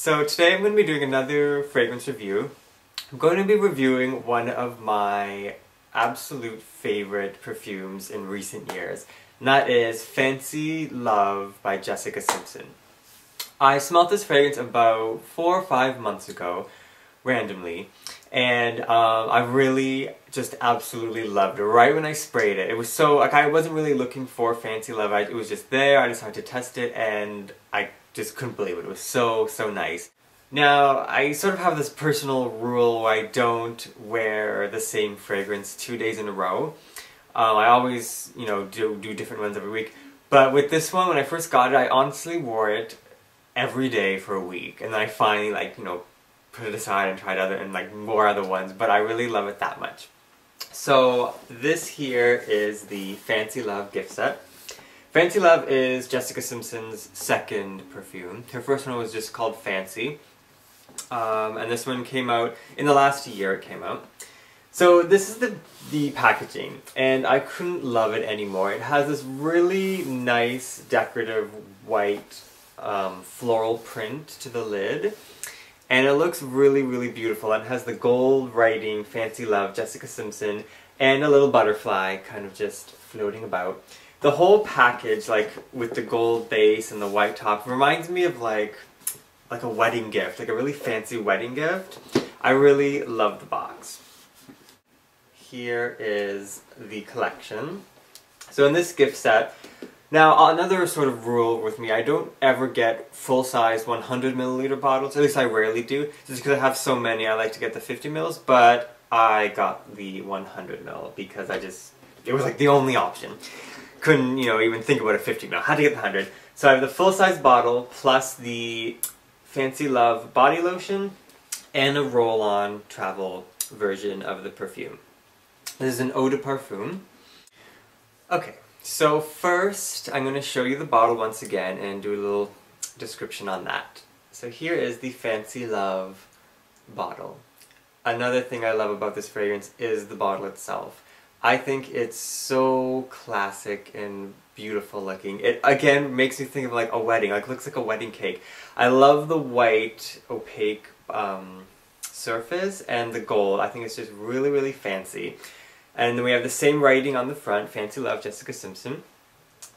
So today I'm going to be doing another fragrance review. I'm going to be reviewing one of my absolute favorite perfumes in recent years, and that is Fancy Love by Jessica Simpson. I smelled this fragrance about 4 or 5 months ago, randomly, and I really just absolutely loved it right when I sprayed it. It was so, like, I wasn't really looking for Fancy Love, it was just there, I decided to test it, and I just couldn't believe it. It was so nice. Now, I sort of have this personal rule where I don't wear the same fragrance 2 days in a row. I always, do different ones every week. But with this one, when I first got it, I honestly wore it every day for a week. And then I finally, put it aside and tried more other ones. But I really love it that much. So, this here is the Fancy Love gift set. Fancy Love is Jessica Simpson's second perfume. Her first one was just called Fancy. And this one came out in the last year. It came out. So this is the packaging, and I couldn't love it anymore. It has this really nice decorative white floral print to the lid, and it looks really beautiful. And it has the gold writing Fancy Love Jessica Simpson and a little butterfly kind of just floating about. The whole package, with the gold base and the white top, reminds me of like a wedding gift, like a really fancy wedding gift. I really love the box. Here is the collection. So in this gift set, now another sort of rule with me, I don't ever get full-size 100 milliliter bottles, at least I rarely do, just because I have so many. I like to get the 50 mils, but I got the 100 mil because it was like the only option. Couldn't, even think about a 50 mil. Had to get the 100. So I have the full-size bottle plus the Fancy Love body lotion and a roll-on travel version of the perfume. This is an eau de parfum. Okay, so first I'm going to show you the bottle once again and do a little description on that. So here is the Fancy Love bottle. Another thing I love about this fragrance is the bottle itself. I think it's so classic and beautiful looking. It again makes me think of like a wedding, looks like a wedding cake. I love the white opaque surface and the gold. I think it's just really fancy. And then we have the same writing on the front, Fancy Love Jessica Simpson.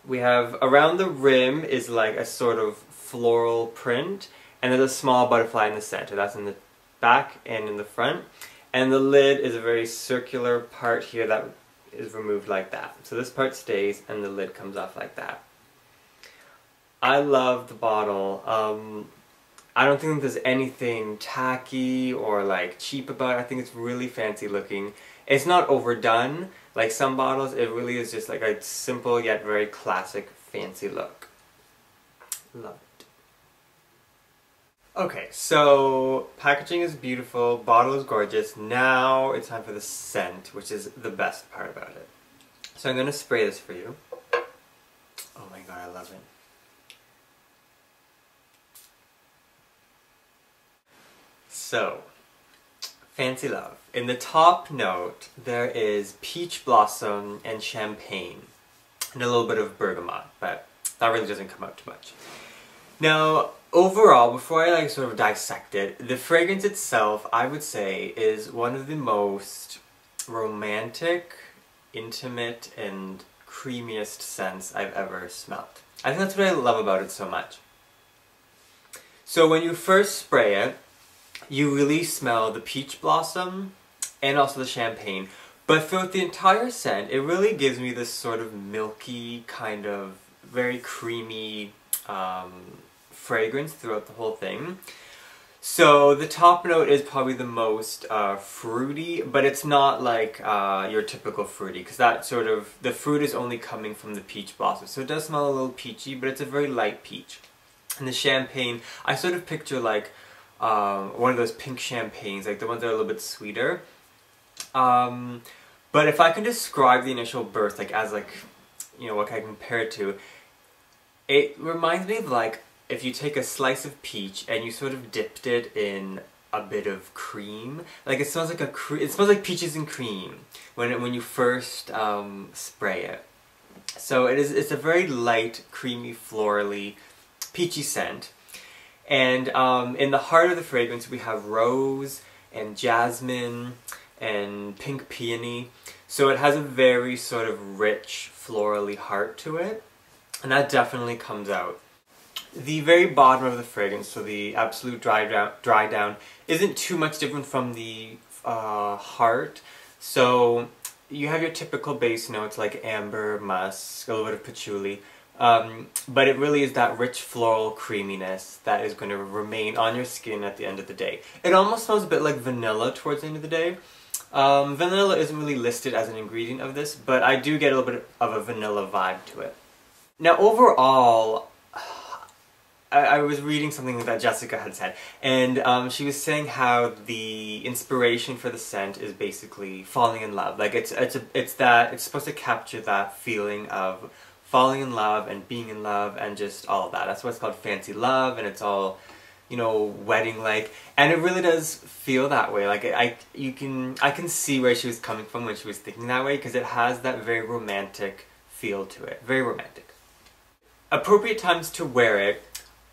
We have around the rim is like a sort of floral print, and there's a small butterfly in the center. That's in the back and in the front. And the lid is a very circular part here that is removed like that. So this part stays and the lid comes off like that. I love the bottle. I don't think there's anything tacky or cheap about it. I think it's really fancy looking. It's not overdone like some bottles. It really is just like a simple yet very classic fancy look. Love it. Okay, so packaging is beautiful, bottle is gorgeous. Now it's time for the scent, which is the best part about it. So I'm going to spray this for you. Oh my god, I love it. So, Fancy Love. In the top note, there is peach blossom and champagne, and a little bit of bergamot, but that really doesn't come out too much. Now, overall, before I sort of dissect it, the fragrance itself, I would say, is one of the most romantic, intimate, and creamiest scents I've ever smelled. I think that's what I love about it so much. So when you first spray it, you really smell the peach blossom and also the champagne. But throughout the entire scent, it really gives me this sort of milky, kind of very creamy fragrance throughout the whole thing. So the top note is probably the most fruity, but it's not like your typical fruity, because the fruit is only coming from the peach blossom. So it does smell a little peachy, but it's a very light peach. And the champagne, I sort of picture one of those pink champagnes, like the ones that are a little bit sweeter. But if I can describe the initial burst, as what can I compare it to, it reminds me of if you take a slice of peach and you sort of dipped it in a bit of cream. It smells like it smells like peaches and cream when you first spray it. So it's a very light, creamy, florally, peachy scent. And in the heart of the fragrance we have rose and jasmine and pink peony. So it has a very sort of rich florally heart to it, and that definitely comes out. The very bottom of the fragrance, so the absolute dry down, isn't too much different from the heart. So you have your typical base notes like amber, musk, a little bit of patchouli, but it really is that rich floral creaminess that is going to remain on your skin at the end of the day. It almost smells a bit like vanilla towards the end of the day. Vanilla isn't really listed as an ingredient of this, but I do get a little bit of a vanilla vibe to it. Now overall, I was reading something that Jessica had said, and she was saying how the inspiration for the scent is basically falling in love. Like it's supposed to capture that feeling of falling in love and being in love and just all of that. That's why it's called Fancy Love, and it's all, you know, wedding-like, and it really does feel that way. Like I can see where she was coming from when she was thinking that way, because it has that very romantic feel to it. Very romantic. Appropriate times to wear it.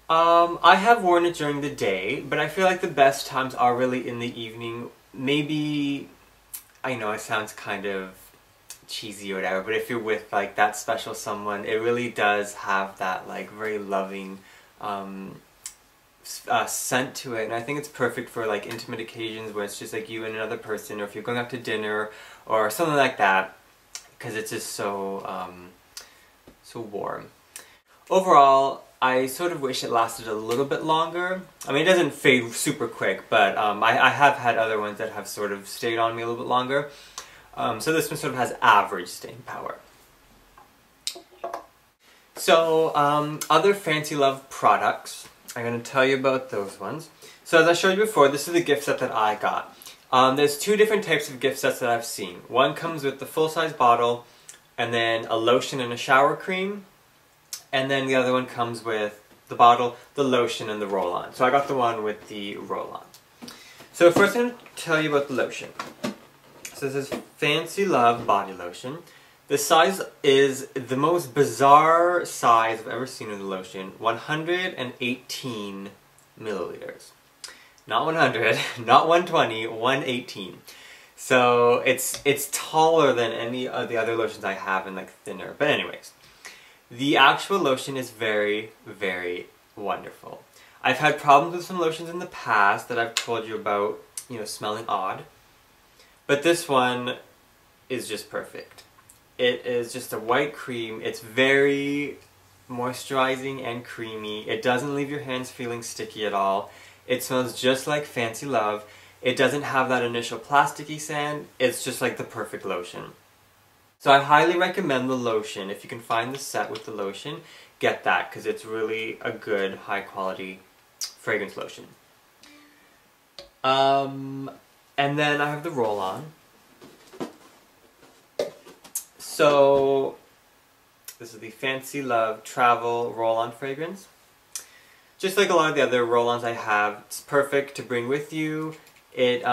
I have worn it during the day, but I feel like the best times are really in the evening. Maybe, I know it sounds kind of cheesy or whatever, but if you're with like that special someone, it really does have that like very loving scent to it, and I think it's perfect for like intimate occasions where it's just like you and another person, or if you're going out to dinner or something like that, because it's just so so warm. Overall, I sort of wish it lasted a little bit longer. I mean, it doesn't fade super quick, but I have had other ones that have sort of stayed on me a little bit longer. So this one sort of has average staying power. So, other Fancy Love products, I'm going to tell you about those ones. So as I showed you before, this is the gift set that I got. There's two different types of gift sets that I've seen. One comes with the full-size bottle, and then a lotion and a shower cream. And then the other one comes with the bottle, the lotion, and the roll-on. So I got the one with the roll-on. So first I'm going to tell you about the lotion. So this is Fancy Love Body Lotion. The size is the most bizarre size I've ever seen in the lotion. 118 milliliters. Not 100, not 120, 118. So it's taller than any of the other lotions I have, and like thinner. But anyways. The actual lotion is very, very wonderful. I've had problems with some lotions in the past that I've told you about, you know, smelling odd. But this one is just perfect. It is just a white cream. It's very moisturizing and creamy. It doesn't leave your hands feeling sticky at all. It smells just like Fancy Love. It doesn't have that initial plasticky scent. It's just like the perfect lotion. So I highly recommend the lotion. If you can find the set with the lotion, get that, because it's really a good, high-quality fragrance lotion. And then I have the roll-on. So this is the Fancy Love Travel Roll-On fragrance. Just like a lot of the other roll-ons I have, it's perfect to bring with you. It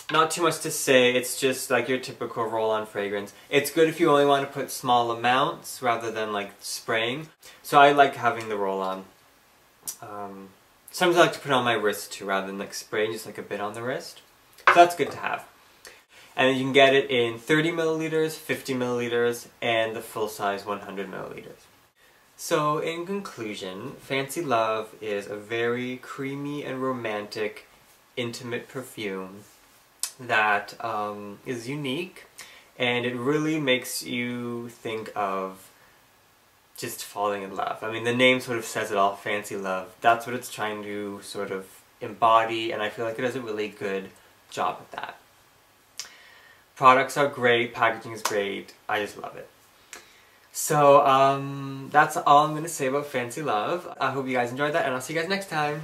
not too much to say, it's just like your typical roll-on fragrance. It's good if you only want to put small amounts rather than like spraying. So I like having the roll-on. Sometimes I like to put it on my wrist too rather than like spraying, just like a bit on the wrist. So that's good to have. And you can get it in 30 milliliters, 50 milliliters, and the full-size 100 milliliters. So in conclusion, Fancy Love is a very creamy and romantic, intimate perfume that is unique, and it really makes you think of just falling in love. I mean, the name sort of says it all, Fancy Love. That's what it's trying to sort of embody, and I feel like it does a really good job at that. Products are great, packaging is great, I just love it. So, that's all I'm going to say about Fancy Love. I hope you guys enjoyed that, and I'll see you guys next time.